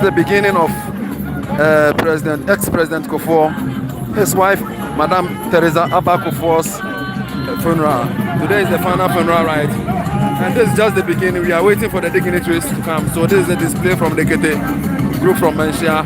the beginning of ex-President Kuffour, his wife, Madame Theresa Kuffour's funeral. Today is the final funeral rite, and this is just the beginning. We are waiting for the dignitaries to come. So this is a display from the Kete group from Mansia.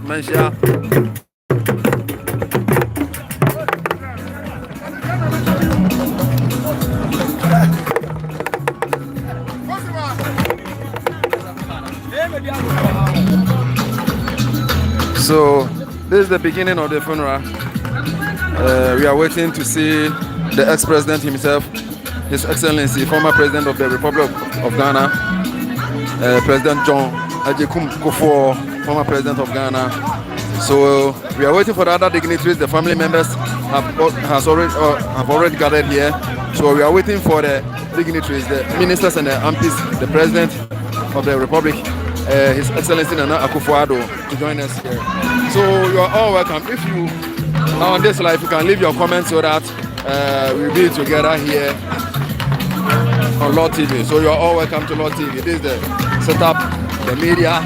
Mansia. So this is the beginning of the funeral. We are waiting to see the ex-president himself, His Excellency, former President of the Republic of Ghana, President John Kuffour, former President of Ghana. So we are waiting for the other dignitaries. The family members have already gathered here. So we are waiting for the dignitaries, the ministers and the MPs, the President of the Republic, His Excellency Nana Akufo-Addo, to join us here. So you are all welcome. If you are on this live, you can leave your comments so that we'll be together here on Laud TV. So you are all welcome to Laud TV. This is the setup, the media.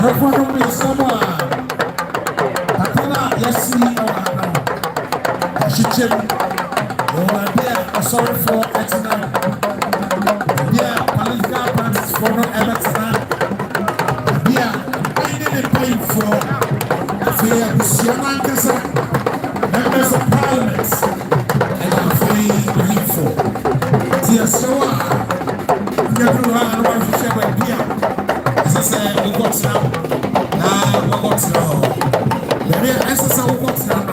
don't want to be someone. Yes, she chip. Oh, sorry for accident. Yeah, political parties for no ever. Yeah, I didn't pay for members of parliament. And I'm very for. Dear, so I want to share with you. As I said, we got now. We got now. Maybe I said, we got now.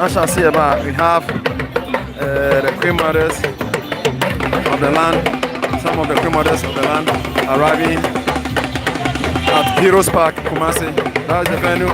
As I say about, we have the queen mothers of the land, some of the queen mothers of the land arriving at Heroes Park, Kumasi. That's the venue.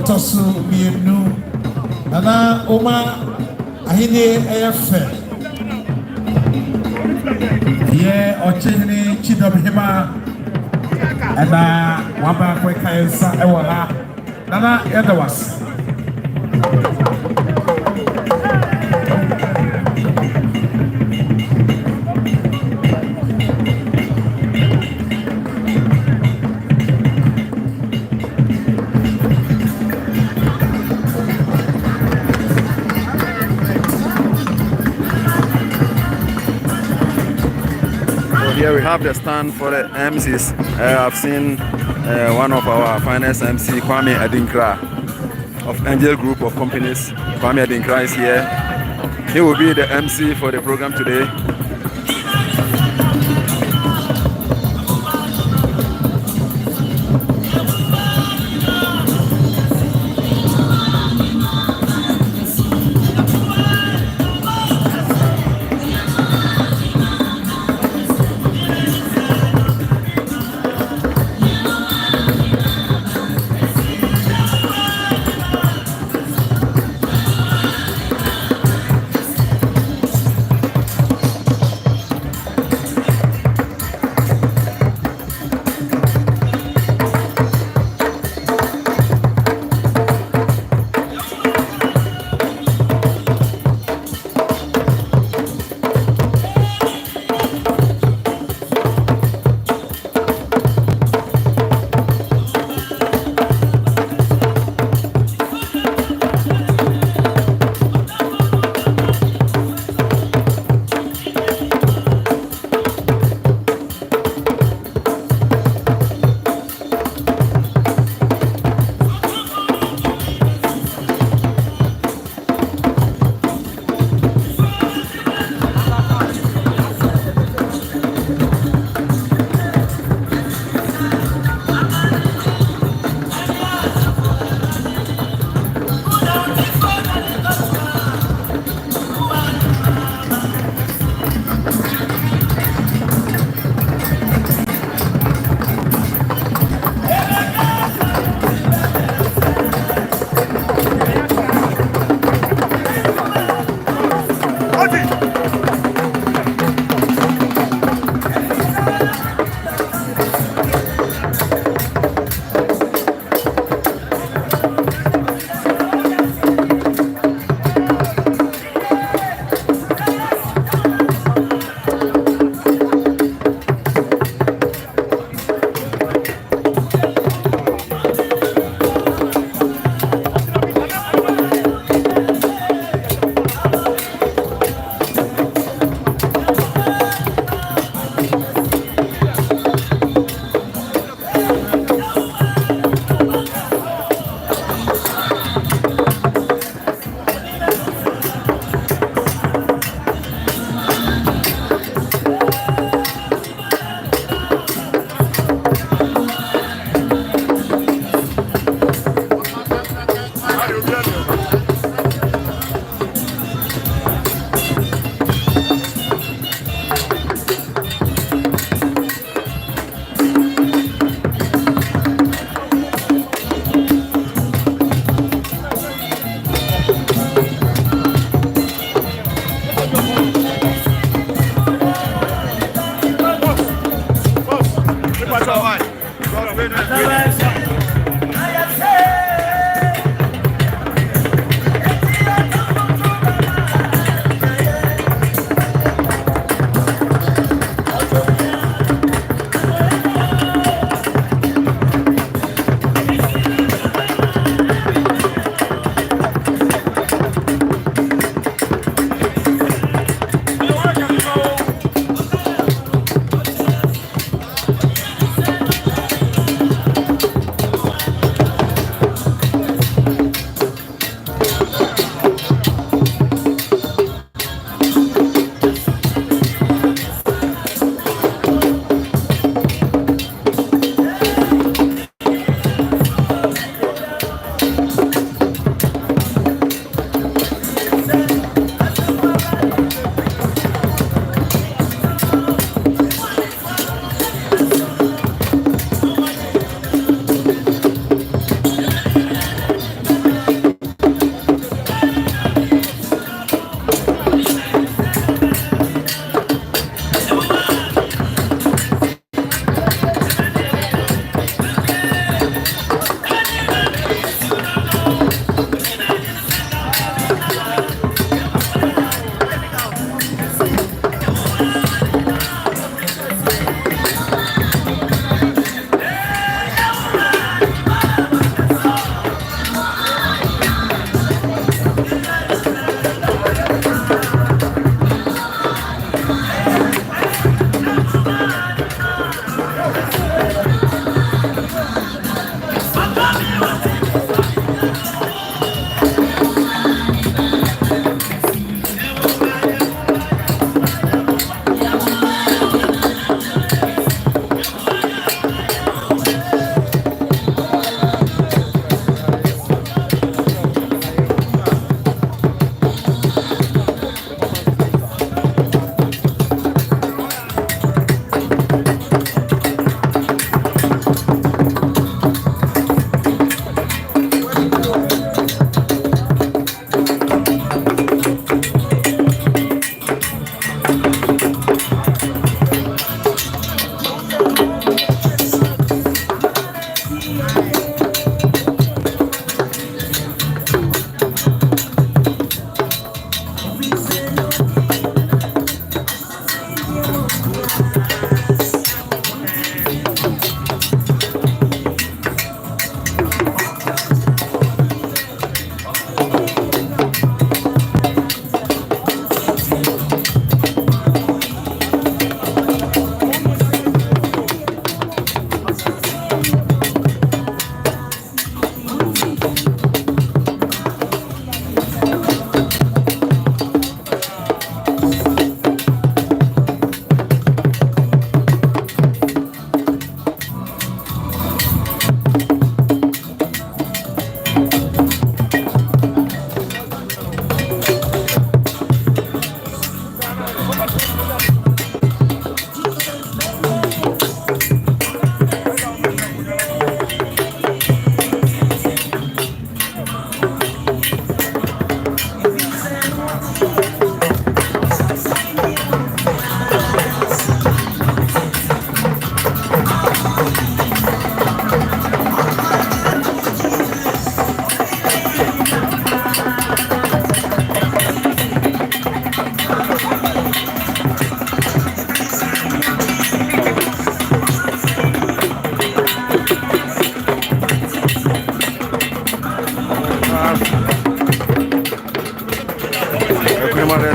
Tosu Mienu, Nana Oma Ahine Efe, Ye Ochini Chidobhima, and Wamba Kweka Ewa, Nana Edawas. Here we have the stand for the MCs. I've seen one of our finest MC, Kwame Adinkra, of Angel Group of Companies. Kwame Adinkra is here. He will be the MC for the program today.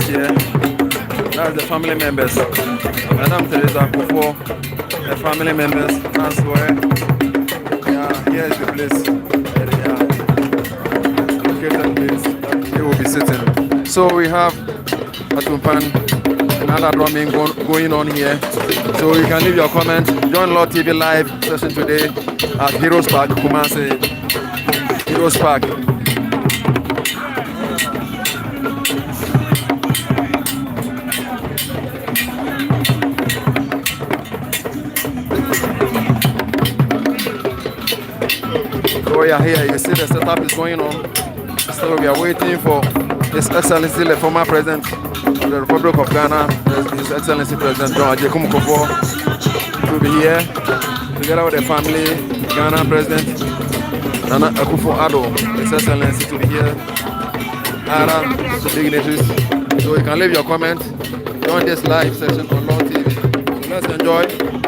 here. That's the family members. Madam Theresa Kuffour, the family members. That's where. Yeah, here is the place. Located place that they will be sitting. So we have Atumpan, another drumming going on here. So you can leave your comment. Join Laud TV live session today at Heroes Park, Kumasi. Heroes Park. So we are here. You see the setup is going on. So we are waiting for His Excellency, the former President of the Republic of Ghana, His Excellency President Aseibu Kuffour, to be here together with the family, Ghana President Nana Akufo-Addo, His Excellency, to be here, other dignitaries. So you can leave your comment during this live session on Laud TV. So let's enjoy.